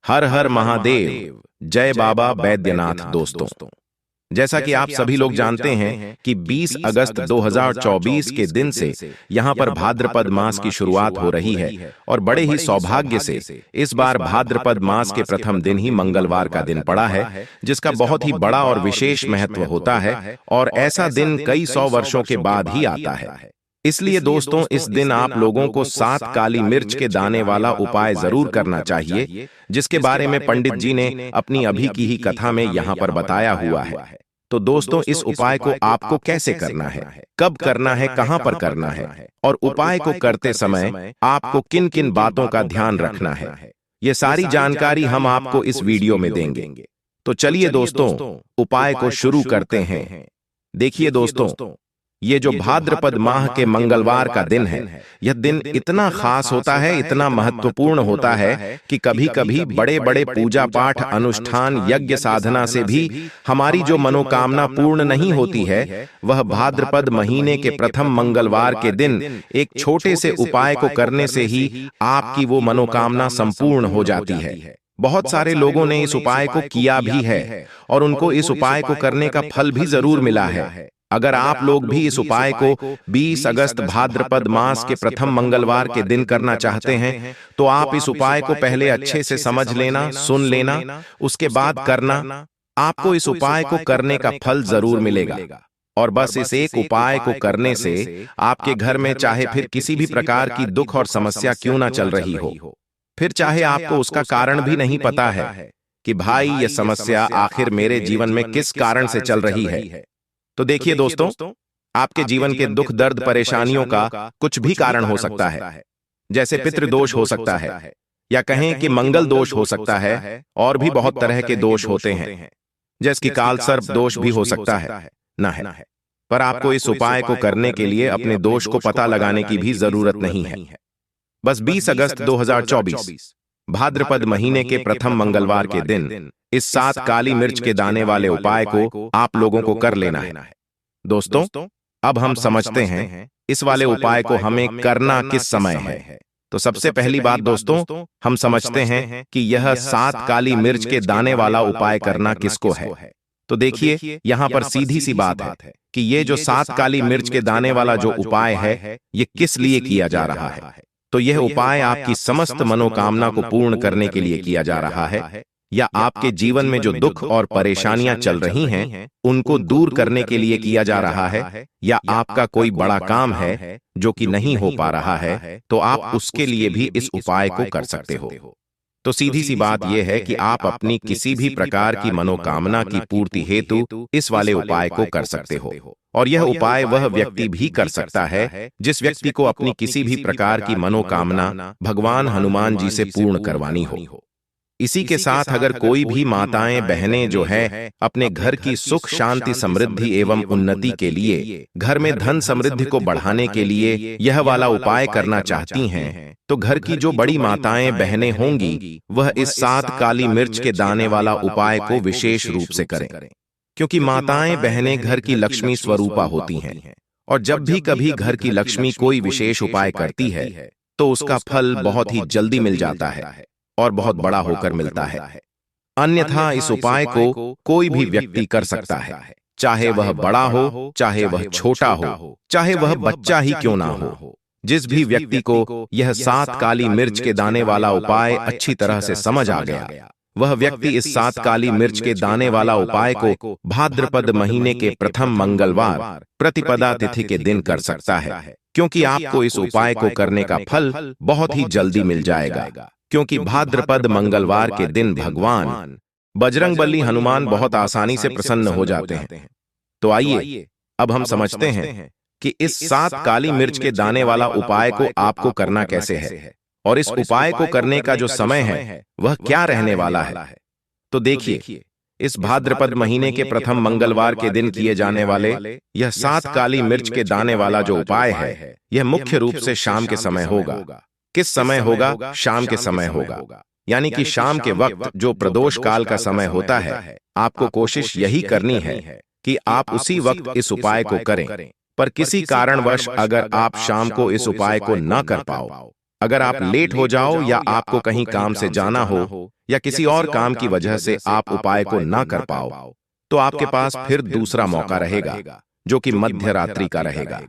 हर हर महादेव। जय बाबा बैद्यनाथ। दोस्तों, जैसा कि आप सभी लोग जानते हैं कि 20 अगस्त 2024 के दिन से यहाँ पर भाद्रपद मास की शुरुआत हो रही है और बड़े ही सौभाग्य से इस बार भाद्रपद मास के प्रथम दिन ही मंगलवार का दिन पड़ा है, जिसका बहुत ही बड़ा और विशेष महत्व होता है और ऐसा दिन कई 100 वर्षों के बाद ही आता है। इसलिए दोस्तों, इस दिन आप लोगों को 7 काली मिर्च के दाने वाला उपाय जरूर करना चाहिए, जिसके बारे में पंडित जी ने अपनी अभी की ही कथा में यहाँ पर बताया हुआ है। तो दोस्तों, इस उपाय को आपको कैसे करना है, कब करना है, कहां पर करना है और उपाय को करते समय आपको किन किन बातों का ध्यान रखना है, ये सारी जानकारी हम आपको इस वीडियो में देंगे। तो चलिए दोस्तों, उपाय को शुरू करते हैं। देखिए दोस्तों, ये जो भाद्रपद माह के मंगलवार का दिन है, यह दिन इतना खास होता है, इतना महत्वपूर्ण होता है कि कभी कभी बड़े बड़े पूजा पाठ, अनुष्ठान, यज्ञ साधना से भी हमारी जो मनोकामना पूर्ण नहीं होती है, वह भाद्रपद महीने के प्रथम मंगलवार के दिन एक छोटे से उपाय को करने से ही आपकी वो मनोकामना संपूर्ण हो जाती है। बहुत सारे लोगों ने इस उपाय को किया भी है और उनको इस उपाय को करने का फल भी जरूर मिला है। अगर आप लोग भी इस उपाय को 20 अगस्त भाद्रपद मास के प्रथम मंगलवार के दिन करना चाहते हैं, तो आप इस उपाय को पहले अच्छे से समझ लेना, सुन लेना, उसके बाद करना। आपको इस उपाय को करने का फल जरूर मिलेगा। और बस इस एक उपाय को करने से आपके घर में चाहे फिर किसी भी प्रकार की दुख और समस्या क्यों ना चल रही हो, फिर चाहे आपको उसका कारण भी नहीं पता है कि भाई ये समस्या आखिर मेरे जीवन में किस कारण से चल रही है, तो देखिए दोस्तों, आपके जीवन के दुख, दर्द, परेशानियों का कुछ भी कारण हो सकता है। जैसे पितृदोष हो सकता है, या कहें कि मंगल दोष हो सकता है, और भी बहुत तरह के दोष होते हैं, जैसे कि काल सर्प दोष भी हो सकता है ना है। पर आपको इस उपाय को करने के लिए अपने दोष को पता लगाने की भी जरूरत नहीं है। बस 20 अगस्त 2024 भाद्रपद महीने के प्रथम मंगलवार के दिन इस 7 काली मिर्च के दाने वाले उपाय को आप लोगों को कर लेना है। दोस्तों, अब हम समझते हैं इस वाले उपाय को हमें करना किस समय है। तो सबसे पहली बात दोस्तों, हम समझते हैं कि यह 7 काली मिर्च के दाने वाला उपाय करना किसको है। तो देखिए, यहाँ पर सीधी सी बात है कि ये जो 7 काली मिर्च के दाने वाला जो उपाय है, ये किस लिए किया जा रहा है। तो यह उपाय आपकी समस्त मनोकामना को पूर्ण करने के लिए किया जा रहा है, या आपके जीवन में जो दुख और परेशानियां चल रही हैं, उनको दूर करने के लिए किया जा रहा है, या आपका कोई बड़ा काम है जो कि नहीं हो पा रहा है, तो आप उसके लिए भी इस उपाय को कर सकते हो। तो सीधी सी बात यह है कि आप अपनी किसी भी प्रकार की मनोकामना की पूर्ति हेतु इस वाले उपाय को कर सकते हो। और यह उपाय वह व्यक्ति भी कर सकता है जिस व्यक्ति को अपनी किसी भी प्रकार की मनोकामना भगवान हनुमान जी से पूर्ण करवानी हो। इसी के साथ अगर कोई भी माताएं, बहनें जो है अपने घर की सुख, शांति, समृद्धि एवं उन्नति के लिए, घर में धन समृद्धि को बढ़ाने के लिए यह वाला उपाय करना चाहती हैं, तो घर की जो बड़ी माताएं, बहनें होंगी, वह इस 7 काली मिर्च के दाने वाला उपाय को विशेष रूप से करें, क्योंकि माताएं, बहनें घर की लक्ष्मी स्वरूपा होती हैं और जब भी कभी घर की लक्ष्मी कोई विशेष उपाय करती है, तो उसका फल बहुत ही जल्दी मिल जाता है और बहुत बड़ा होकर मिलता है। अन्यथा इस उपाय को कोई भी व्यक्ति कर सकता है, चाहे वह बड़ा हो, चाहे वह छोटा हो, चाहे वह बच्चा ही क्यों ना हो। जिस भी व्यक्ति को यह 7 काली मिर्च के दाने वाला उपाय अच्छी तरह से समझ आ गया, वह व्यक्ति इस 7 काली मिर्च के दाने वाला उपाय को भाद्रपद महीने के प्रथम मंगलवार प्रतिपदा तिथि के दिन कर सकता है, क्योंकि आपको इस उपाय को करने का फल बहुत ही जल्दी मिल जाएगा। क्योंकि भाद्रपद मंगलवार के दिन भगवान बजरंगबली हनुमान बहुत आसानी से प्रसन्न हो जाते हैं। तो आइए अब हम समझते हैं कि इस 7 काली मिर्च के दाने वाला उपाय को आपको करना कैसे है, और इस उपाय को करने का जो समय है वह क्या रहने वाला है। तो देखिए, इस भाद्रपद महीने के प्रथम मंगलवार के दिन किए जाने वाले यह 7 काली मिर्च के दाने वाला जो उपाय है, यह मुख्य रूप से शाम के समय होगा। किस समय होगा? शाम के समय होगा, यानी कि शाम के वक्त जो प्रदोष काल का समय होता है, आपको कोशिश यही करनी है कि आप उसी वक्त इस उपाय को करें। पर किसी कारणवश अगर आप शाम को इस उपाय को न कर पाओ, अगर आप लेट हो जाओ या आपको कहीं काम से जाना हो या किसी और काम की वजह से आप उपाय को ना कर पाओ, तो आपके पास फिर दूसरा मौका रहेगा, जो कि मध्य रात्रि का रहेगा।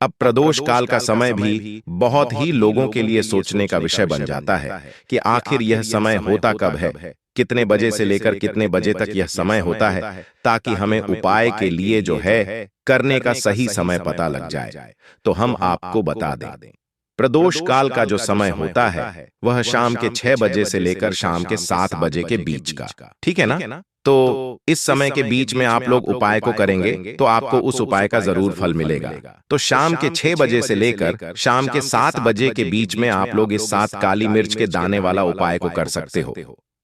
अब प्रदोष काल का समय भी बहुत ही लोगों के लिए सोचने का विषय बन जाता है कि आखिर यह समय होता कब है, कितने बजे से लेकर कितने बजे तक यह समय होता है, ताकि हमें उपाय के लिए जो है करने का सही समय पता लग जाए। तो हम आपको बता दें, प्रदोष काल का जो समय होता है वह शाम के 6 बजे से लेकर शाम के 7 बजे के बीच का, ठीक है ना? तो इस समय के बीच में आप लोग उपाय को करेंगे तो आपको उस उपाय का जरूर फल मिलेगा। तो शाम के 6 बजे से लेकर शाम के 7 बजे के बीच में आप लोग इस 7 काली मिर्च के दाने वाला उपाय को कर सकते हो।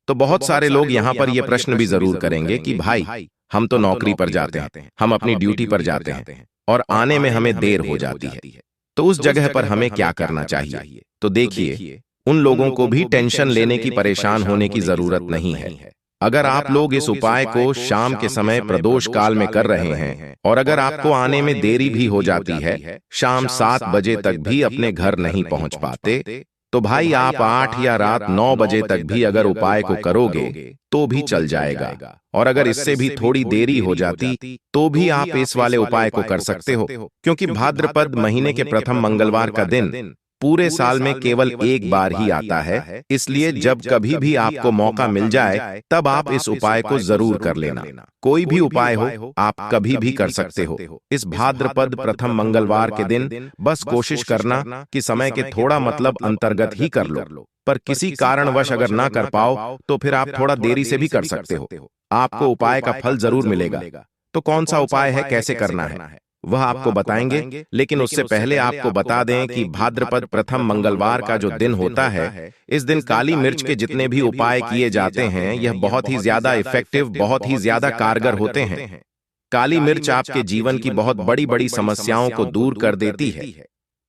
तो बहुत सारे लोग यहाँ पर यह प्रश्न भी जरूर करेंगे कि भाई, हम तो नौकरी पर जाते हैं, हम अपनी ड्यूटी पर जाते हैं और आने में हमें देर हो जाती है, तो उस जगह पर हमें क्या करना चाहिए? तो देखिए, उन लोगों को भी टेंशन लेने की, परेशान होने की जरूरत नहीं है। अगर आप लोग इस उपाय को शाम के समय प्रदोष काल में कर रहे हैं और अगर आपको आने में देरी भी हो जाती है, शाम 7 बजे तक भी अपने घर नहीं पहुंच पाते, तो भाई आप 8 या रात 9 बजे तक भी अगर उपाय को करोगे तो भी चल जाएगा। और अगर इससे भी थोड़ी देरी हो जाती तो भी आप इस वाले उपाय को कर सकते हो, क्योंकि भाद्रपद महीने के प्रथम मंगलवार का दिन पूरे साल में केवल एक बार ही आता है। इसलिए जब कभी भी आपको मौका मिल जाए तब आप इस उपाय को जरूर कर लेना। कोई भी उपाय हो, आप कभी भी कर सकते हो इस भाद्रपद प्रथम मंगलवार के दिन। बस कोशिश करना कि समय के थोड़ा मतलब अंतर्गत ही कर लो, पर किसी कारणवश अगर ना कर पाओ तो फिर आप थोड़ा देरी से भी कर सकते हो, आपको उपाय का फल जरूर मिलेगा। तो कौन सा उपाय है, कैसे करना है, वह आपको बताएंगे। लेकिन उससे पहले आपको बता दें कि भाद्रपद प्रथम मंगलवार का जो दिन होता है, इस दिन काली मिर्च के जितने भी उपाय किए जाते हैं यह बहुत ही ज्यादा इफेक्टिव, बहुत ही ज्यादा कारगर होते हैं। काली मिर्च आपके जीवन की बहुत बड़ी बड़ी समस्याओं को दूर कर देती है।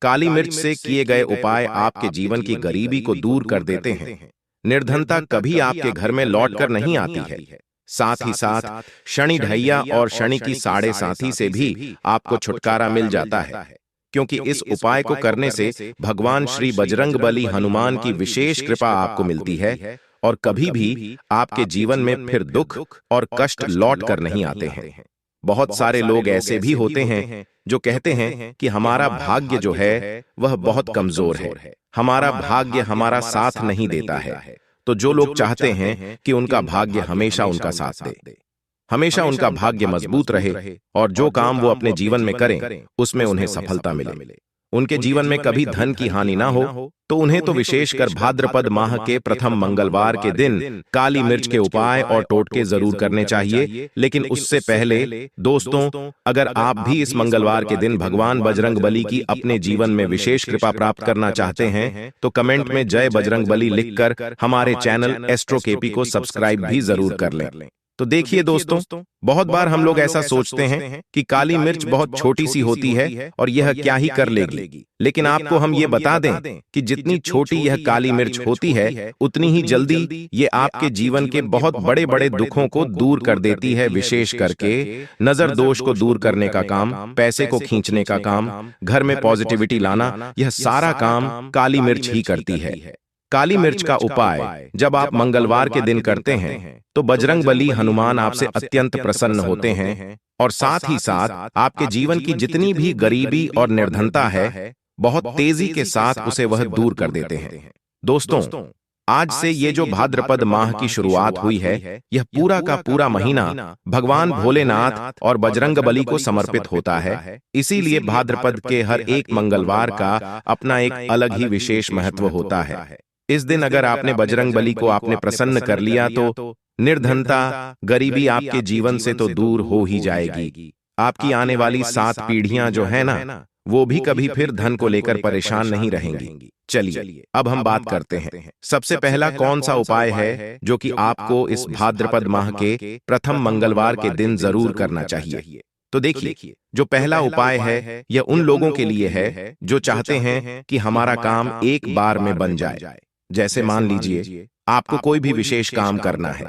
काली मिर्च से किए गए उपाय आपके जीवन की गरीबी को दूर कर देते हैं। निर्धनता कभी आपके घर में लौट कर नहीं आती है। साथ ही साथ शनि ढैया और शनि की साढ़े साथी से भी आपको छुटकारा मिल जाता है, क्योंकि इस उपाय को करने से भगवान श्री बजरंग बली हनुमान की विशेष कृपा आपको मिलती है और कभी भी आपके जीवन में फिर दुख और कष्ट लौट कर नहीं आते हैं। बहुत सारे लोग ऐसे भी होते हैं जो कहते हैं कि हमारा भाग्य जो है वह बहुत कमजोर है, हमारा भाग्य हमारा साथ नहीं देता है। तो जो लोग चाहते हैं कि उनका भाग्य हमेशा उनका साथ दे, हमेशा उनका भाग्य मजबूत रहे और जो काम वो अपने जीवन में करें उसमें उन्हें सफलता मिले, उनके जीवन में कभी धन की हानि ना हो, तो उन्हें तो विशेषकर भाद्रपद माह के प्रथम मंगलवार के दिन काली मिर्च के उपाय और टोटके जरूर करने चाहिए। लेकिन उससे पहले दोस्तों, अगर आप भी इस मंगलवार के दिन भगवान बजरंग बली की अपने जीवन में विशेष कृपा प्राप्त करना चाहते हैं तो कमेंट में जय बजरंग बली लिखकर हमारे चैनल एस्ट्रो केपी को सब्सक्राइब भी जरूर कर लें। तो देखिए दोस्तों, बहुत बार हम लोग ऐसा सोचते हैं कि काली मिर्च बहुत छोटी सी होती है और यह क्या ही कर लेगी, लेकिन आपको हम ये बता दें कि जितनी छोटी यह काली मिर्च होती है उतनी ही जल्दी ये आपके जीवन के बहुत बड़े बड़े दुखों को दूर कर देती है। विशेष करके नजर दोष को दूर करने का काम, पैसे को खींचने का काम, घर में पॉजिटिविटी लाना, यह सारा काम काली मिर्च ही करती है। काली मिर्च का उपाय जब आप मंगलवार के दिन करते हैं तो बजरंग बली हनुमान आपसे अत्यंत प्रसन्न होते हैं और साथ ही साथ आपके जीवन की जितनी भी गरीबी और निर्धनता है बहुत तेजी के साथ उसे वह दूर कर देते हैं। दोस्तों, आज से ये जो भाद्रपद माह की शुरुआत हुई है, यह पूरा का पूरा महीना भगवान भोलेनाथ और बजरंग बली को समर्पित होता है। इसीलिए भाद्रपद के हर एक मंगलवार का अपना एक अलग ही विशेष महत्व होता है। इस दिन अगर आपने बजरंग बली को आपने प्रसन्न कर लिया तो निर्धनता, गरीबी आपके जीवन से तो दूर हो ही जाएगी। आपकी आने वाली 7 पीढ़ियां जो है ना, वो भी कभी फिर धन को लेकर परेशान नहीं रहेंगी। चलिए अब हम बात करते हैं, सबसे पहला कौन सा उपाय है जो कि आपको इस भाद्रपद माह के प्रथम मंगलवार के दिन जरूर करना चाहिए। तो देखिए, जो पहला उपाय है यह उन लोगों के लिए है जो चाहते हैं कि हमारा काम एक बार में बन जाए। जैसे मान लीजिए आपको कोई भी विशेष काम करना है,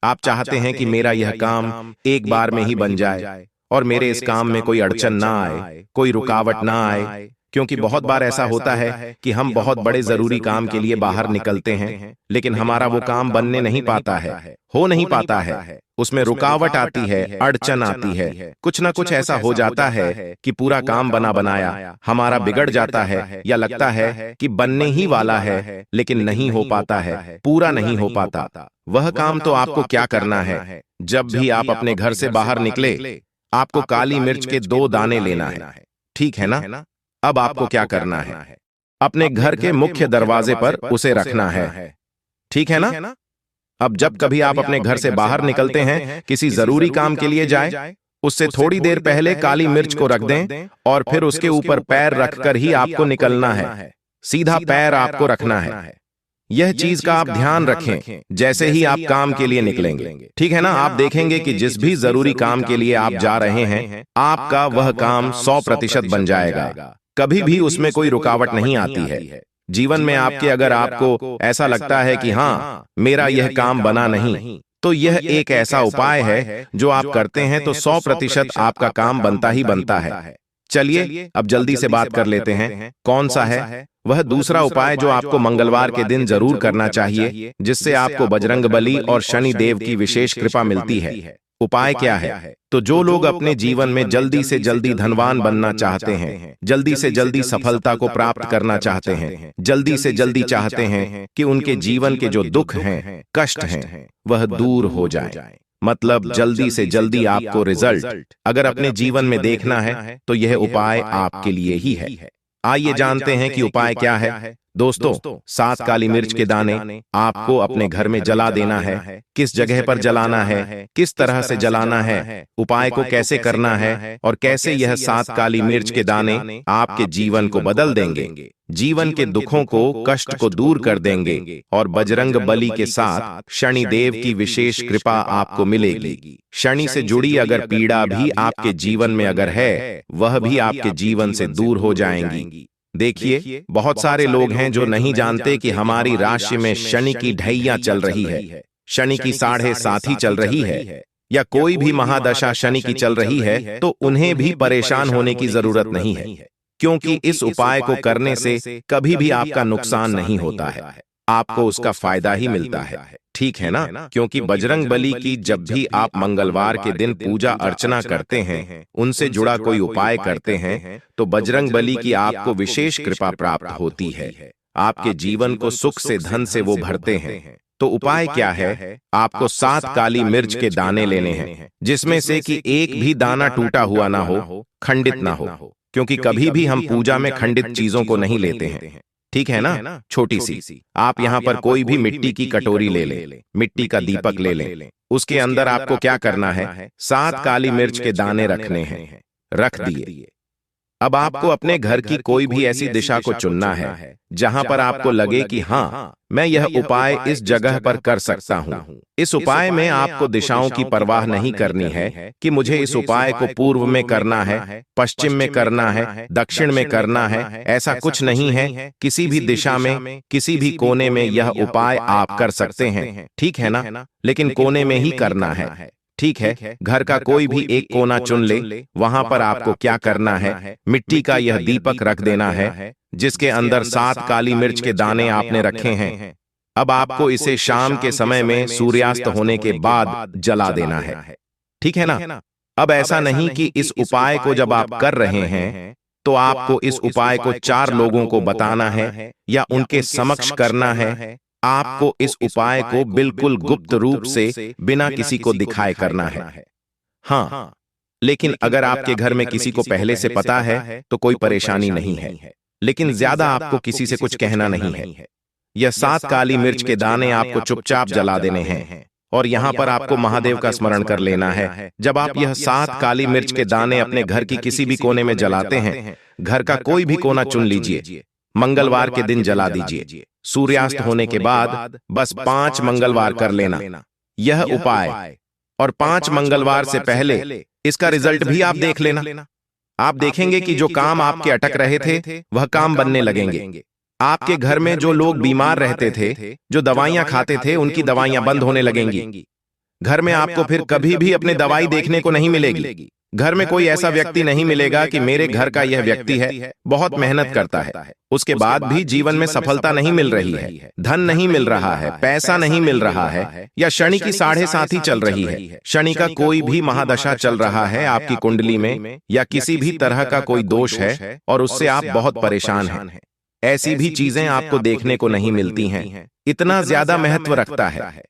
आप चाहते हैं कि मेरा यह काम एक बार में ही बन जाए और मेरे इस काम में कोई अड़चन ना आए, कोई रुकावट ना आए, क्योंकि बहुत बार ऐसा होता है कि हम बहुत बड़े जरूरी काम के लिए बाहर निकलते हैं, लेकिन हमारा वो काम बनने नहीं पाता है, हो नहीं पाता है, उसमें रुकावट आती है, अड़चन आती है, कुछ ना कुछ ऐसा हो जाता है कि पूरा काम बना बनाया हमारा बिगड़ जाता है, या लगता है कि बनने ही वाला है लेकिन नहीं हो पाता है, पूरा नहीं हो पाता। वह काम तो आपको क्या करना है, जब भी आप अपने घर से बाहर निकले, आपको काली मिर्च के 2 दाने लेना है, ठीक है ना? अब आपको क्या करना है, अपने घर के मुख्य दरवाजे पर उसे रखना है, ठीक है ना? अब जब कभी आप अपने घर से बाहर निकलते हैं, किसी जरूरी काम के लिए जाए, उससे थोड़ी देर पहले काली मिर्च को रख दें और फिर उसके ऊपर पैर रखकर ही आपको निकलना है। सीधा पैर आपको रखना है। यह चीज का आप ध्यान रखें जैसे ही आप काम के लिए निकलेंगे, ठीक है ना? आप देखेंगे कि जिस भी जरूरी काम के लिए आप जा रहे हैं, आपका वह काम 100% बन जाएगा, कभी भी उसमें कोई रुकावट नहीं आती है। जीवन में आपके अगर आपको ऐसा लगता है कि हाँ मेरा यह काम बना नहीं, तो यह एक ऐसा उपाय है जो आप करते हैं तो 100% आपका काम बनता ही बनता है। चलिए अब जल्दी से बात कर लेते हैं, कौन सा है वह दूसरा उपाय जो आपको मंगलवार के दिन जरूर करना चाहिए, जिससे आपको बजरंगबली और शनि देव की विशेष कृपा मिलती है। उपाय क्या है? तो जो लोग अपने जीवन में जल्दी से जल्दी धनवान बनना चाहते हैं, जल्दी से जल्दी सफलता को प्राप्त करना चाहते हैं, जल्दी से जल्दी चाहते हैं कि उनके जीवन के जो दुख हैं, कष्ट हैं, वह दूर हो जाए, मतलब जल्दी से जल्दी आपको रिजल्ट अगर अपने जीवन में देखना है, तो यह उपाय आपके लिए ही है। आइए जानते हैं कि उपाय क्या है। दोस्तों, 7 काली मिर्च के दाने आपको अपने घर में जला देना है। किस जगह पर जलाना है, किस तरह से जलाना है, उपाय को कैसे करना है और कैसे यह 7 काली मिर्च के दाने आपके जीवन को बदल देंगे, जीवन के दुखों को, कष्ट को दूर कर देंगे और बजरंग बली के साथ शनि देव की विशेष कृपा आपको मिलेगी। शनि से जुड़ी अगर पीड़ा भी आपके जीवन में अगर है, वह भी आपके जीवन से दूर हो जाएंगी। देखिए, बहुत सारे लोग हैं जो नहीं जानते कि हमारी राशि में शनि की ढैया चल रही है, शनि की 7.5 चल रही है, या कोई भी महादशा शनि की चल रही है, तो उन्हें भी परेशान होने की जरूरत नहीं है, क्योंकि इस उपाय को करने से कभी भी आपका नुकसान नहीं होता है, आपको उसका फायदा ही मिलता है, ठीक है ना? क्योंकि बजरंग बली की जब भी आप मंगलवार के दिन पूजा अर्चना करते हैं, उनसे जुड़ा कोई उपाय करते हैं, तो बजरंग बली की आपको विशेष कृपा प्राप्त होती है, आपके जीवन को सुख से, धन से वो भरते हैं। तो उपाय क्या है? आपको 7 काली मिर्च के दाने लेने हैं, जिसमें से कि एक भी दाना टूटा हुआ ना हो, खंडित ना हो, क्योंकि कभी भी हम पूजा में खंडित चीजों को नहीं लेते हैं, ठीक है ना? छोटी सी आप यहाँ पर कोई भी मिट्टी की कटोरी ले लें, मिट्टी का दीपक ले लें, उसके अंदर आपको क्या करना है, 7 काली मिर्च के दाने रखने हैं, रख दिए। अब आपको अपने घर की कोई भी ऐसी दिशा को चुनना है जहां पर आपको लगे कि हाँ मैं यह उपाय इस जगह पर कर सकता हूं। इस उपाय में आपको दिशाओं की परवाह नहीं करनी है कि मुझे इस उपाय को पूर्व में करना है, पश्चिम में करना है, दक्षिण में करना है, ऐसा कुछ नहीं है। किसी भी दिशा में, किसी भी कोने में यह उपाय आप कर सकते हैं, ठीक है ना? लेकिन कोने में ही करना है, ठीक है? घर का कोई भी एक कोना चुन ले, वहां पर आपको क्या करना है, मिट्टी का यह दीपक रख देना है, जिसके अंदर 7 काली मिर्च के दाने आपने रखे हैं। अब आपको इसे शाम के समय में सूर्यास्त होने के बाद जला देना है, ठीक है ना? अब ऐसा नहीं कि इस उपाय को जब आप कर रहे हैं तो आपको इस उपाय को 4 लोगों को बताना है या उनके समक्ष करना है। आपको इस उपाय को बिल्कुल गुप्त रूप से बिना किसी को दिखाए करना है। हाँ, लेकिन अगर आपके घर में किसी को पहले से पता है तो कोई परेशानी नहीं है, लेकिन ज्यादा आपको किसी से कुछ कहना नहीं है। यह 7 काली मिर्च के दाने आपको चुपचाप जला देने हैं और यहाँ पर आपको महादेव का स्मरण कर लेना है। जब आप यह 7 काली मिर्च के दाने अपने घर की किसी भी कोने में जलाते हैं, घर का कोई भी कोना चुन लीजिए, मंगलवार के दिन जला दीजिए। सूर्यास्त होने के बाद बस 5 मंगलवार कर लेना यह उपाय, और 5 मंगलवार से पहले इसका रिजल्ट भी आप देख लेना। आप देखेंगे कि जो काम आपके अटक रहे थे वह काम बनने लगेंगे। आपके घर में जो लोग बीमार रहते थे, जो दवाइयां खाते थे, उनकी दवाइयां बंद होने लगेंगी। घर में आपको फिर कभी भी अपने दवाई देखने को नहीं मिलेगी। घर में कोई ऐसा व्यक्ति नहीं मिलेगा कि मेरे घर का यह व्यक्ति है, बहुत मेहनत करता है, उसके बाद भी जीवन में सफलता नहीं मिल रही है, धन नहीं मिल रहा है, पैसा नहीं मिल रहा है, या शनि की 7.5 चल रही है, शनि का कोई भी महादशा चल रहा है आपकी कुंडली में, या किसी भी तरह का कोई दोष है और उससे आप बहुत परेशान हैं। ऐसी भी चीजें आपको देखने को नहीं मिलती हैं, इतना ज्यादा महत्व रखता है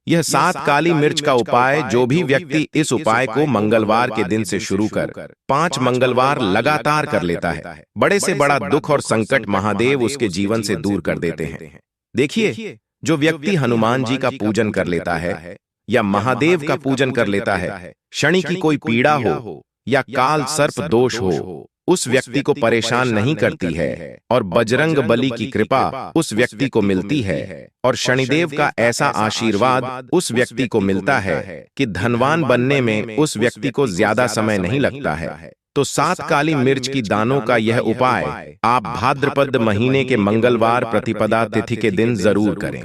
यह 7 काली मिर्च का उपाय। जो भी व्यक्ति इस उपाय को मंगलवार के दिन से शुरू कर 5 मंगलवार लगातार कर लेता है, बड़े से बड़ा दुख और संकट महादेव उसके जीवन से दूर कर देते हैं। देखिए, जो व्यक्ति हनुमान जी का पूजन कर लेता है या महादेव का पूजन कर लेता है, शनि की कोई पीड़ा हो या काल सर्प दोष हो, उस व्यक्ति को परेशान नहीं करती है और बजरंग बली की कृपा उस व्यक्ति को मिलती है और शनिदेव का ऐसा आशीर्वाद उस व्यक्ति को मिलता है कि धनवान बनने में उस व्यक्ति को ज्यादा समय नहीं लगता है। तो 7 काली मिर्च की दानों का यह उपाय आप भाद्रपद महीने के मंगलवार प्रतिपदा तिथि के दिन जरूर करें।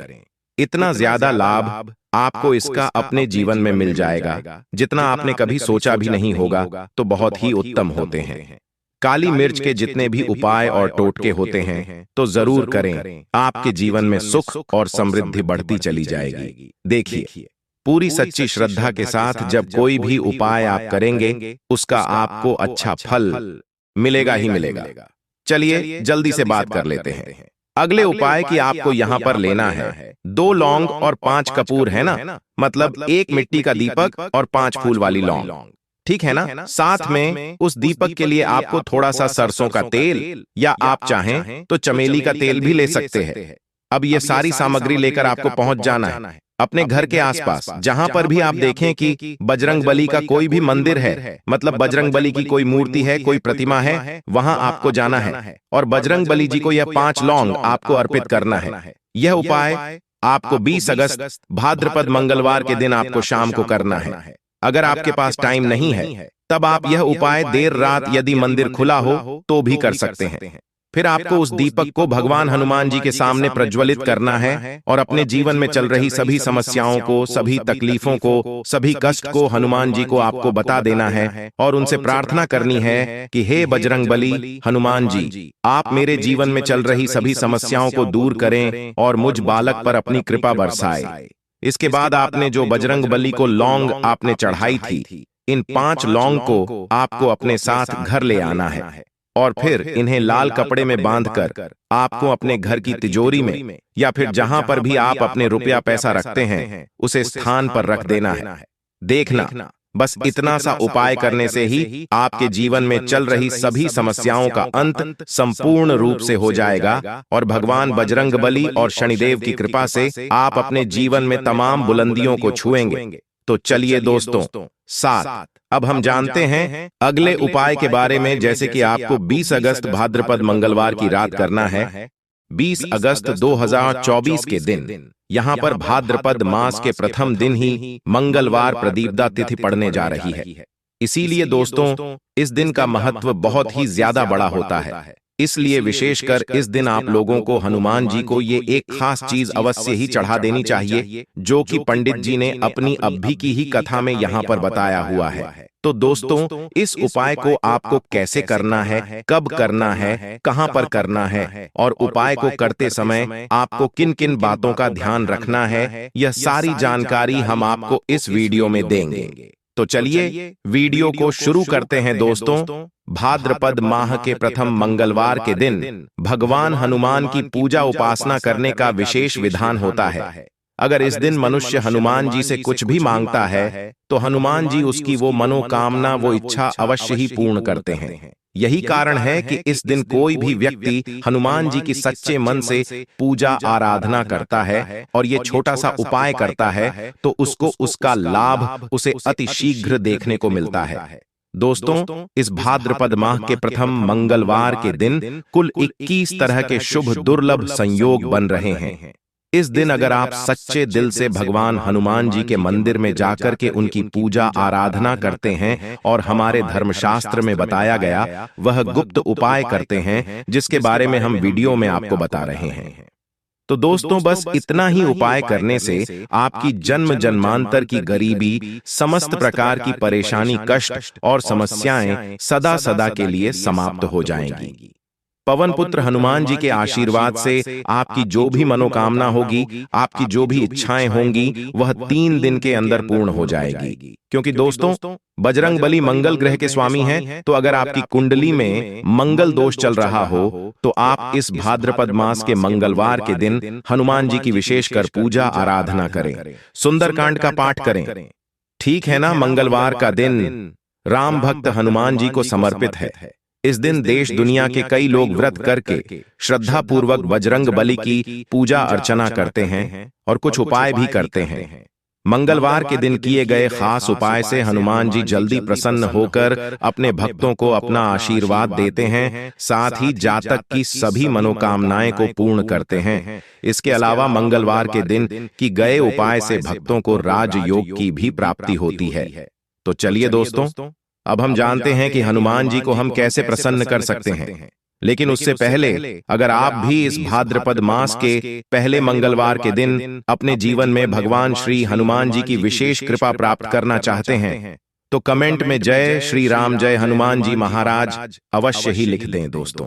इतना ज्यादा लाभ आपको इसका अपने जीवन में मिल जाएगा जितना आपने कभी सोचा भी नहीं होगा, तो बहुत ही उत्तम होते हैं। काली मिर्च के जितने भी उपाय और टोटके होते हैं तो जरूर करें, आपके जीवन में सुख और समृद्धि बढ़ती चली जाएगी। देखिए, पूरी सच्ची श्रद्धा के साथ जब कोई भी उपाय आप करेंगे उसका आपको अच्छा फल मिलेगा ही मिलेगा। चलिए जल्दी से बात कर लेते हैं। अगले उपाय की आपको यहाँ पर लेना है 2 लौंग और 5 कपूर, है ना, मतलब 1 मिट्टी का दीपक और 5 फूल वाली लौंग, ठीक है ना। साथ में उस दीपक के लिए आपको थोड़ा सा सरसों का तेल या आप चाहें तो चमेली का तेल भी ले सकते हैं। अब ये सारी सामग्री लेकर आपको पहुंच जाना है अपने घर के आसपास, जहां पर भी आप देखें कि बजरंग बली का कोई भी मंदिर है, मतलब बजरंग बली की कोई मूर्ति है, कोई प्रतिमा है, वहां आपको जाना है और बजरंग बली जी को यह 5 लौंग आपको अर्पित करना है। यह उपाय आपको 20 अगस्त भाद्रपद मंगलवार के दिन आपको शाम को करना है। अगर आपके पास टाइम नहीं है तब आप यह उपाय देर रात यदि मंदिर खुला हो तो भी कर सकते हैं। फिर आपको उस दीपक को भगवान हनुमान जी के सामने प्रज्वलित करना है और अपने जीवन में चल रही सभी समस्याओं को, सभी तकलीफों को, सभी कष्ट को हनुमान जी को आपको बता देना है और उनसे प्रार्थना करनी है कि हे बजरंग बली हनुमान जी, आप मेरे जीवन में चल रही सभी समस्याओं को दूर करें और मुझ बालक पर अपनी कृपा बरसाए। इसके बाद आपने जो बजरंग बली को लौंग आपने चढ़ाई थी, इन 5 लौंग को आपको अपने साथ घर ले आना है और फिर इन्हें लाल कपड़े में बांधकर आपको अपने घर की तिजोरी में या फिर जहां पर भी आप अपने रुपया पैसा रखते हैं उसे स्थान पर रख देना है। देखना, बस इतना सा उपाय करने से ही आपके जीवन में चल रही सभी समस्याओं का अंत संपूर्ण रूप से हो जाएगा और भगवान बजरंग बली और शनिदेव की कृपा से आप अपने जीवन में तमाम बुलंदियों को छुएंगे। तो चलिए दोस्तों, 7 अब हम जानते हैं अगले उपाय के बारे में, जैसे कि आपको 20 अगस्त भाद्रपद मंगलवार की रात करना है। 20 अगस्त 2024 के दिन यहाँ पर भाद्रपद मास के प्रथम दिन ही मंगलवार प्रदीपदा तिथि पड़ने जा रही है। इसीलिए दोस्तों, इस दिन का महत्व बहुत ही ज्यादा बड़ा होता है। इसलिए विशेषकर इस दिन आप लोगों को हनुमान जी को ये एक खास चीज अवश्य ही चढ़ा देनी चाहिए, जो कि पंडित जी ने अपनी अभी की ही कथा में यहाँ पर बताया हुआ है। तो दोस्तों, इस उपाय को आपको कैसे करना है, कब करना है, कहां पर करना है और उपाय को करते समय आपको किन किन बातों का ध्यान रखना है, यह सारी जानकारी हम आपको इस वीडियो में देंगे। तो चलिए वीडियो को शुरू करते हैं दोस्तों। भाद्रपद माह के प्रथम मंगलवार के दिन भगवान हनुमान की पूजा उपासना करने का विशेष विधान होता है। अगर इस दिन मनुष्य हनुमान जी से कुछ भी मांगता है तो हनुमान जी उसकी वो मनोकामना, वो इच्छा अवश्य ही पूर्ण करते हैं। यही कारण है कि इस दिन कोई भी व्यक्ति हनुमान जी की सच्चे मन से पूजा आराधना करता है और ये छोटा सा उपाय करता है तो उसको उसका लाभ उसे अति शीघ्र देखने को मिलता है। दोस्तों, इस भाद्रपद माह के प्रथम मंगलवार के दिन कुल 21 तरह के शुभ दुर्लभ संयोग बन रहे हैं। इस दिन अगर आप सच्चे दिल से भगवान हनुमान जी के मंदिर में जाकर के उनकी पूजा आराधना करते हैं और हमारे धर्मशास्त्र में बताया गया वह गुप्त उपाय करते हैं जिसके बारे में हम वीडियो में आपको बता रहे हैं, तो दोस्तों बस इतना ही उपाय करने से आपकी जन्म जन्मांतर की गरीबी, समस्त प्रकार की परेशानी, कष्ट और समस्याएं सदा सदा के लिए समाप्त हो जाएंगी। पवन पुत्र हनुमान जी के आशीर्वाद से आपकी जो भी मनोकामना होगी, आपकी जो भी इच्छाएं होंगी, वह 3 दिन के अंदर पूर्ण हो जाएगी। क्योंकि दोस्तों बजरंग बली मंगल ग्रह के स्वामी हैं, तो अगर आपकी कुंडली में मंगल दोष चल रहा हो तो आप इस भाद्रपद मास के मंगलवार के दिन हनुमान जी की विशेषकर पूजा आराधना करें, सुंदरकांड का पाठ करें। ठीक है ना, मंगलवार का दिन राम भक्त हनुमान जी को समर्पित है। इस दिन देश दुनिया के कई लोग व्रत करके श्रद्धा पूर्वक बजरंग बली की पूजा अर्चना करते हैं और कुछ उपाय भी करते हैं। मंगलवार के दिन किए गए खास उपाय से हनुमान जी जल्दी प्रसन्न होकर अपने भक्तों को अपना आशीर्वाद देते हैं, साथ ही जातक की सभी मनोकामनाएं को पूर्ण करते हैं। इसके अलावा मंगलवार के दिन की गए उपाय से भक्तों को राजयोग की भी प्राप्ति होती है। तो चलिए दोस्तों, अब हम जानते हैं कि हनुमान जी को हम कैसे प्रसन्न कर सकते हैं। लेकिन उससे पहले अगर आप भी इस भाद्रपद मास के पहले मंगलवार के दिन अपने जीवन में भगवान श्री हनुमान जी की विशेष कृपा प्राप्त करना चाहते हैं, तो कमेंट में जय श्री राम, जय हनुमान जी महाराज अवश्य ही लिख दें। दोस्तों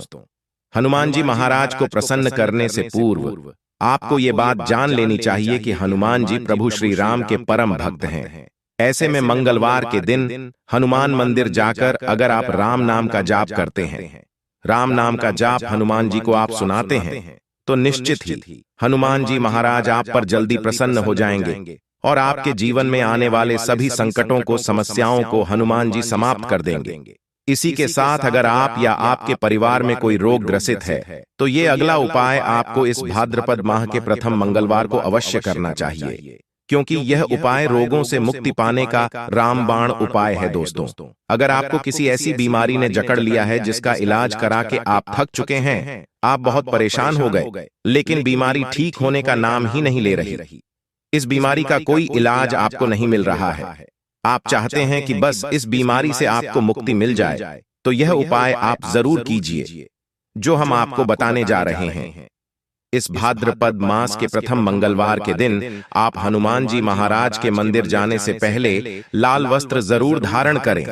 हनुमान जी महाराज को प्रसन्न करने से पूर्व आपको ये बात जान लेनी चाहिए कि हनुमान जी प्रभु श्री राम के परम भक्त हैं। ऐसे में मंगलवार के दिन हनुमान मंदिर जाकर अगर आप राम नाम का जाप करते हैं, राम नाम का जाप हनुमान जी को आप सुनाते हैं, तो निश्चित ही हनुमान जी महाराज आप पर जल्दी प्रसन्न हो जाएंगे और आपके जीवन में आने वाले सभी संकटों को, समस्याओं को हनुमान जी समाप्त कर देंगे। इसी के साथ अगर आप या आपके परिवार में कोई रोग ग्रसित है, तो ये अगला उपाय आपको इस भाद्रपद माह के प्रथम मंगलवार को अवश्य करना चाहिए, क्योंकि यह उपाय रोगों से मुक्ति पाने का रामबाण उपाय है। दोस्तों अगर आपको किसी ऐसी बीमारी ने जकड़ लिया है जिसका इलाज करा के आप थक चुके हैं, आप बहुत परेशान हो गए, लेकिन बीमारी ठीक होने का नाम ही नहीं ले रही, इस बीमारी का कोई इलाज आपको नहीं मिल रहा है, आप चाहते हैं कि बस इस बीमारी से आपको मुक्ति मिल जाए, तो यह उपाय आप जरूर कीजिए जो हम आपको बताने जा रहे हैं। इस भाद्रपद मास के प्रथम मंगलवार के दिन आप हनुमान जी महाराज के मंदिर जाने से पहले लाल वस्त्र जरूर धारण करें,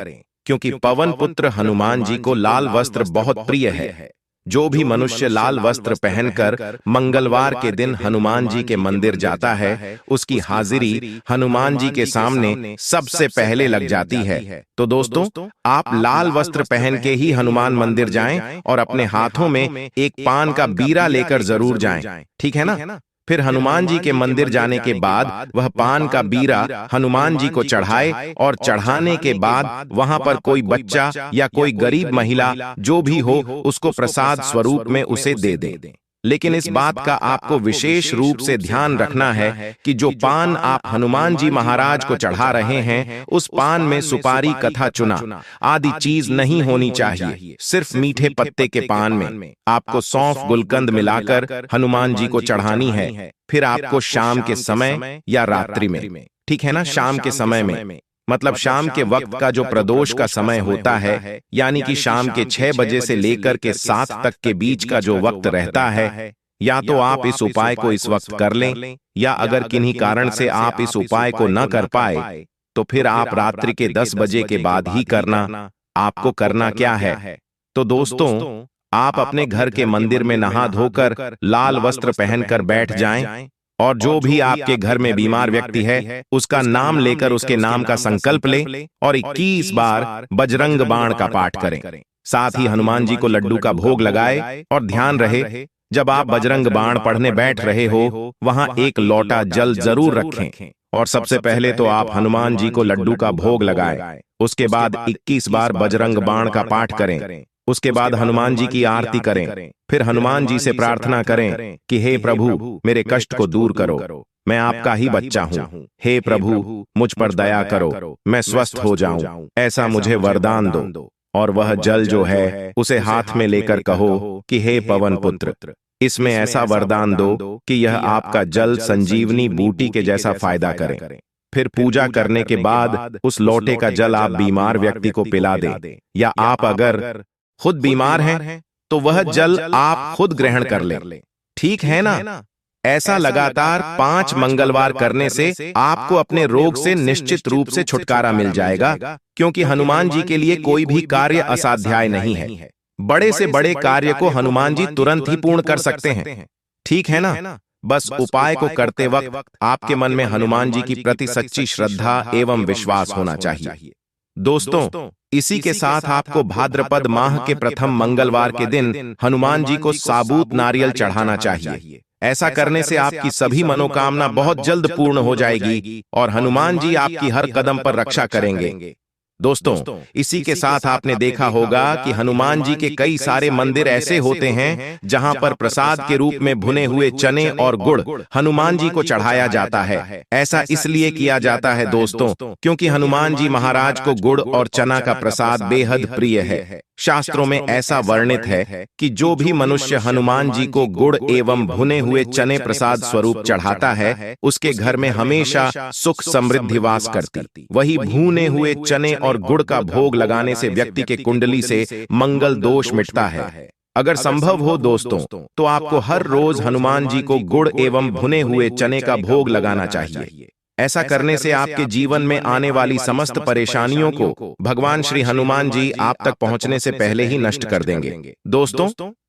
क्योंकि पवन पुत्र हनुमान जी को लाल वस्त्र बहुत प्रिय है। जो भी मनुष्य लाल वस्त्र पहनकर मंगलवार के दिन हनुमान जी के मंदिर जाता है, उसकी हाजिरी हनुमान जी के सामने सबसे पहले लग जाती है। तो दोस्तों आप लाल वस्त्र पहन के ही हनुमान मंदिर जाएं और अपने हाथों में एक पान का बीरा लेकर जरूर जाएं, ठीक है ना। फिर हनुमान जी के मंदिर जाने के बाद वह पान का बीरा हनुमान जी को चढ़ाए और चढ़ाने के बाद वहां पर कोई बच्चा या कोई गरीब महिला जो भी हो उसको प्रसाद स्वरूप में उसे दे दे। लेकिन इस बात का आपको विशेष रूप से ध्यान रखना है कि जो पान आप हनुमान जी महाराज को चढ़ा रहे हैं, उस पान में सुपारी, कथा, चुना आदि चीज नहीं होनी चाहिए। सिर्फ मीठे पत्ते के पान में आपको सौंफ, गुलकंद मिलाकर हनुमान जी को चढ़ानी है। फिर आपको शाम के समय या रात्रि में, ठीक है ना, शाम के समय में मतलब शाम के वक्त का जो प्रदोष का समय होता है, यानी कि शाम के 6 बजे से लेकर के 7 तक के बीच का जो वक्त रहता है, या तो आप इस उपाय को इस वक्त कर लें, या अगर किन्हीं कारण से आप इस उपाय को न कर पाए तो फिर आप रात्रि के 10 बजे के बाद ही करना। आपको करना क्या है, तो दोस्तों आप अपने घर के मंदिर में नहा धोकर लाल वस्त्र पहनकर बैठ जाएं और जो भी आपके घर में बीमार व्यक्ति है उसका नाम लेकर उसके नाम का संकल्प लें और 21 बार बजरंग बाण का पाठ करें। साथ ही हनुमान जी को लड्डू का भोग लगाए और ध्यान रहे जब आप बजरंग बाण पढ़ने बैठ रहे हो वहां एक लोटा जल जरूर रखें। और सबसे पहले तो आप हनुमान जी को लड्डू का भोग लगाएं, उसके बाद 21 बार बजरंग बाण का पाठ करें, उसके बाद हनुमान जी की आरती करें। फिर हनुमान जी से प्रार्थना करें कि हे प्रभु मेरे कष्ट को दूर करो, मैं आपका ही बच्चा हूँ, हे प्रभु मुझ पर दया करो, मैं स्वस्थ हो जाऊं, ऐसा मुझे वरदान दो। और वह जल जो है उसे हाथ में लेकर कहो कि हे पवन पुत्र, इसमें ऐसा वरदान दो कि यह आपका जल संजीवनी बूटी के जैसा फायदा करे। फिर पूजा करने के बाद उस लोटे का जल आप बीमार व्यक्ति को पिला दें, या आप अगर खुद बीमार हैं तो वह जल आप खुद ग्रहण कर लें, ठीक है ना। ऐसा लगातार 5 मंगलवार करने से आपको अपने रोग से निश्चित रूप से छुटकारा मिल जाएगा, क्योंकि हनुमान जी के लिए कोई भी कार्य असाध्याय नहीं है। बड़े से बड़े कार्य को हनुमान जी तुरंत ही पूर्ण कर सकते हैं। ठीक है ना? बस उपाय को करते वक्त आपके मन में हनुमान जी की प्रति सच्ची श्रद्धा एवं विश्वास होना चाहिए। दोस्तों, इसी के साथ आपको भाद्रपद माह के प्रथम मंगलवार के दिन हनुमान जी को साबुत नारियल चढ़ाना चाहिए। ऐसा करने से आपकी सभी मनोकामना बहुत जल्द पूर्ण हो जाएगी और हनुमान जी आपकी हर कदम पर रक्षा करेंगे। दोस्तों, इसी के साथ आपने देखा होगा कि हनुमान जी के कई सारे मंदिर ऐसे होते हैं जहां पर प्रसाद के रूप में भुने हुए चने और गुड़ हनुमान जी को चढ़ाया जाता है। ऐसा इसलिए किया जाता है दोस्तों, क्योंकि हनुमान जी महाराज को गुड़ और चना का प्रसाद बेहद प्रिय है। शास्त्रों में ऐसा वर्णित है कि जो भी मनुष्य हनुमान जी को गुड़ एवं भुने हुए चने प्रसाद स्वरूप चढ़ाता है, उसके घर में हमेशा सुख समृद्धि वास करती। वही भुने हुए चने और गुड़ का भोग लगाने से व्यक्ति के कुंडली से मंगल दोष मिटता है। अगर संभव हो दोस्तों, तो आपको हर रोज हनुमान जी को गुड़ एवं भुने हुए चने का भोग लगाना चाहिए। ऐसा करने से आपके जीवन में आने वाली समस्त परेशानियों को भगवान श्री हनुमान जी आप तक पहुंचने से पहले ही नष्ट कर देंगे। दोस्तों,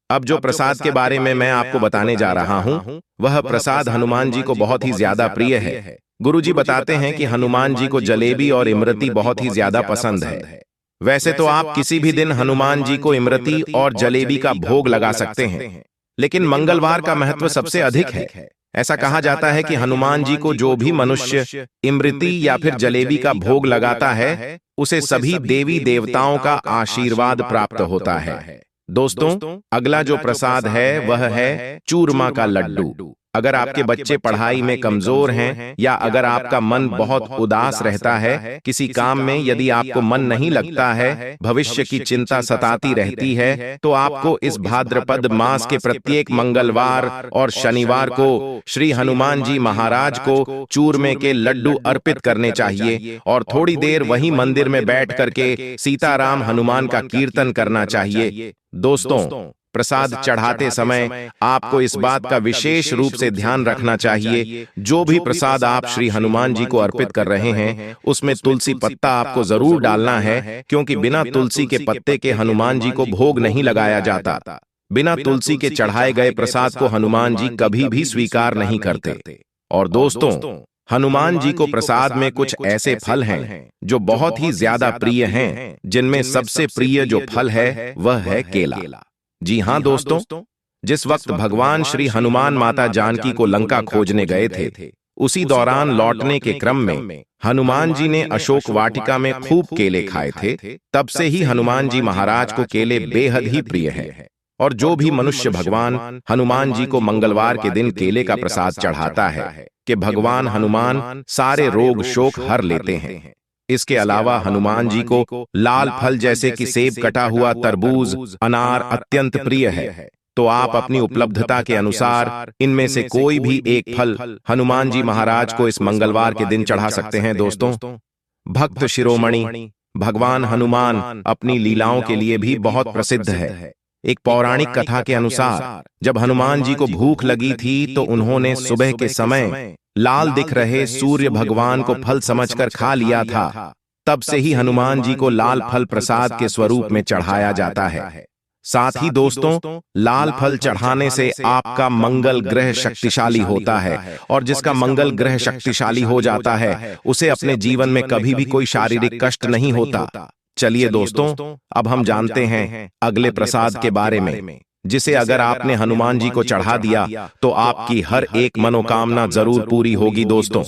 अब जो प्रसाद के बारे में मैं आपको बताने जा रहा हूं, वह प्रसाद हनुमान जी को बहुत ही ज्यादा प्रिय है। गुरुजी बताते हैं कि हनुमान जी को जलेबी और इमरती बहुत ही ज्यादा पसंद है। वैसे तो आप किसी भी दिन हनुमान जी को इमरती और जलेबी का भोग लगा सकते हैं, लेकिन मंगलवार का महत्व सबसे अधिक है। ऐसा कहा जाता है कि हनुमान जी को जो भी मनुष्य इमरती या फिर जलेबी का भोग लगाता है, उसे सभी देवी देवताओं का आशीर्वाद प्राप्त होता है। दोस्तों, अगला जो प्रसाद है वह है चूरमा का लड्डू। अगर आपके बच्चे पढ़ाई में कमजोर हैं या अगर आपका मन बहुत उदास रहता है, किसी काम में यदि आपको मन नहीं लगता है, भविष्य की चिंता सताती रहती है, तो आपको इस भाद्रपद मास के प्रत्येक मंगलवार और शनिवार को श्री हनुमान जी महाराज को चूरमे के लड्डू अर्पित करने चाहिए और थोड़ी देर वहीं मंदिर में बैठ करके सीताराम हनुमान का कीर्तन करना चाहिए। दोस्तों, प्रसाद चढ़ाते समय आपको इस बात का विशेष रूप से ध्यान रखना चाहिए, जो भी प्रसाद आप श्री हनुमान जी को अर्पित कर रहे हैं, उसमें तुलसी पत्ता आपको जरूर डालना है, क्योंकि बिना तुलसी के पत्ते के हनुमान जी को भोग नहीं लगाया जाता। बिना तुलसी के चढ़ाए गए प्रसाद को हनुमान जी कभी भी स्वीकार नहीं करते। और दोस्तों, हनुमान जी को प्रसाद में कुछ ऐसे फल हैं जो बहुत ही ज्यादा प्रिय हैं, जिनमें सबसे प्रिय जो फल है वह है केला। जी हाँ दोस्तों, जिस वक्त भगवान श्री हनुमान माता जानकी को लंका खोजने गए थे, उसी दौरान लौटने के क्रम में हनुमान जी ने अशोक वाटिका में खूब केले खाए थे। तब से ही हनुमान जी महाराज को केले बेहद ही प्रिय है। और जो भी मनुष्य भगवान हनुमान जी को मंगलवार के दिन केले का प्रसाद चढ़ाता है, कि भगवान हनुमान सारे रोग शोक हर लेते हैं। इसके अलावा हनुमान जी को लाल फल जैसे कि सेब, कटा हुआ तरबूज, अनार अत्यंत प्रिय है। तो आप अपनी उपलब्धता के अनुसार इनमें से कोई भी एक फल हनुमान जी महाराज को इस मंगलवार के दिन चढ़ा सकते हैं। दोस्तों, भक्त शिरोमणि भगवान हनुमान अपनी लीलाओं के लिए भी बहुत प्रसिद्ध है। एक पौराणिक कथा के अनुसार जब हनुमान जी को भूख लगी थी, तो उन्होंने सुबह के समय लाल दिख रहे सूर्य भगवान को फल समझकर खा लिया था। तब से ही हनुमान जी को लाल फल प्रसाद के स्वरूप में चढ़ाया जाता है। साथ ही दोस्तों, लाल फल चढ़ाने से आपका मंगल ग्रह शक्तिशाली होता है, और जिसका मंगल ग्रह शक्तिशाली हो जाता है, उसे अपने जीवन में कभी भी कोई शारीरिक कष्ट नहीं होता। चलिए दोस्तों, अब हम जानते हैं अगले प्रसाद के बारे में, जिसे अगर आपने हनुमान जी को चढ़ा दिया तो आपकी हर एक मनोकामना जरूर पूरी होगी। दोस्तों,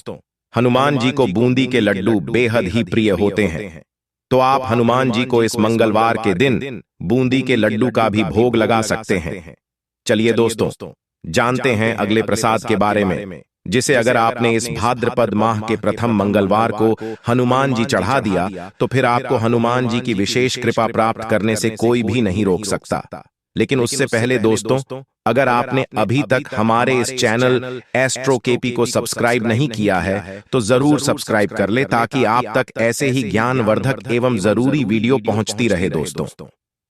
हनुमान जी को बूंदी के लड्डू बेहद ही प्रिय होते हैं, तो आप हनुमान जी को इस मंगलवार के दिन बूंदी के लड्डू का भी भोग लगा सकते हैं। चलिए दोस्तों, जानते हैं अगले प्रसाद के बारे में, जिसे अगर आपने इस भाद्रपद माह के प्रथम मंगलवार को हनुमान जी चढ़ा दिया, तो फिर आपको हनुमान जी की विशेष कृपा प्राप्त करने से कोई भी नहीं रोक सकता। लेकिन उससे पहले दोस्तों, अगर आपने अभी तक हमारे इस चैनल एस्ट्रो केपी को सब्सक्राइब नहीं किया है, तो जरूर सब्सक्राइब कर ले, ताकि आप तक ऐसे ही ज्ञानवर्धक एवं जरूरी वीडियो पहुंचती रहे। दोस्तों,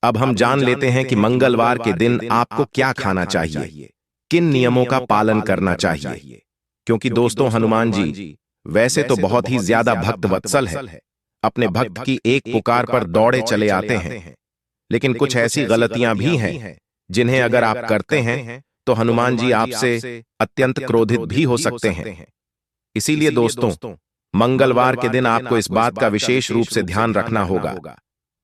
अब हम जान लेते हैं कि मंगलवार के दिन आपको क्या खाना चाहिए। किन नियमों का पालन करना चाहिए। क्योंकि दोस्तों, हनुमान जी वैसे तो बहुत ही ज्यादा भक्त वत्सल है, अपने भक्त की एक पुकार पर दौड़े चले आते हैं, लेकिन कुछ ऐसी गलतियां भी हैं जिन्हें अगर आप करते हैं तो हनुमान जी आपसे अत्यंत क्रोधित भी हो सकते हैं। इसीलिए दोस्तों, मंगलवार के दिन आपको इस बात का विशेष रूप से ध्यान रखना होगा,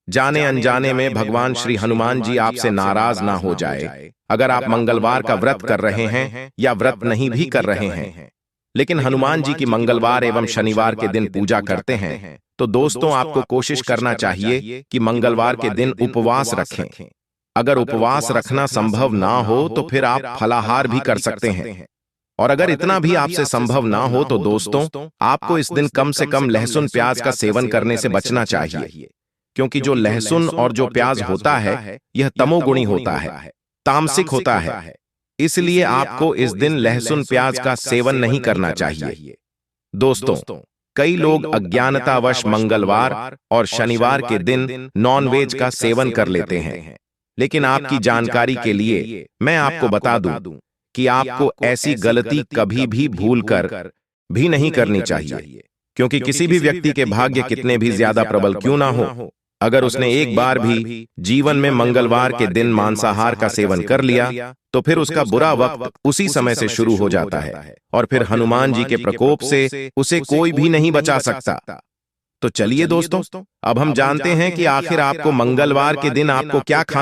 जाने अनजाने में भगवान श्री हनुमान जी आपसे नाराज ना हो जाए। अगर आप मंगलवार का व्रत कर रहे हैं या व्रत नहीं भी कर रहे हैं, लेकिन हनुमान जी की मंगलवार एवं शनिवार के दिन पूजा करते हैं, तो दोस्तों आपको कोशिश करना चाहिए कि मंगलवार के दिन उपवास रखें। अगर उपवास रखना संभव ना हो तो फिर आप फलाहार भी कर सकते हैं, और अगर इतना भी आपसे संभव ना हो तो दोस्तों आपको इस दिन कम से कम लहसुन प्याज का सेवन करने से बचना चाहिए। क्योंकि जो लहसुन और जो प्याज होता है यह तमोगुणी होता है, तामसिक होता है, इसलिए आपको इस दिन लहसुन प्याज का सेवन नहीं करना चाहिए। दोस्तों, कई लोग अज्ञानतावश मंगलवार और शनिवार के दिन नॉनवेज का सेवन कर लेते हैं, लेकिन आपकी जानकारी के लिए मैं आपको बता दूं कि आपको ऐसी गलती कभी भी भूलकर भी नहीं करनी चाहिए। क्योंकि किसी भी व्यक्ति के भाग्य कितने भी ज्यादा प्रबल क्यों ना हो, अगर उसने एक बार भी जीवन में मंगलवार के दिन मांसाहार का सेवन कर लिया तो फिर उसका बुरा वक्त उसी समय से शुरू हो जाता है, और फिर हनुमान जी के प्रकोप से उसे कोई भी नहीं बचा सकता। तो चलिए दोस्तों, अब हम जानते हैं कि आखिर आपको मंगलवार के दिन आपको क्या खाना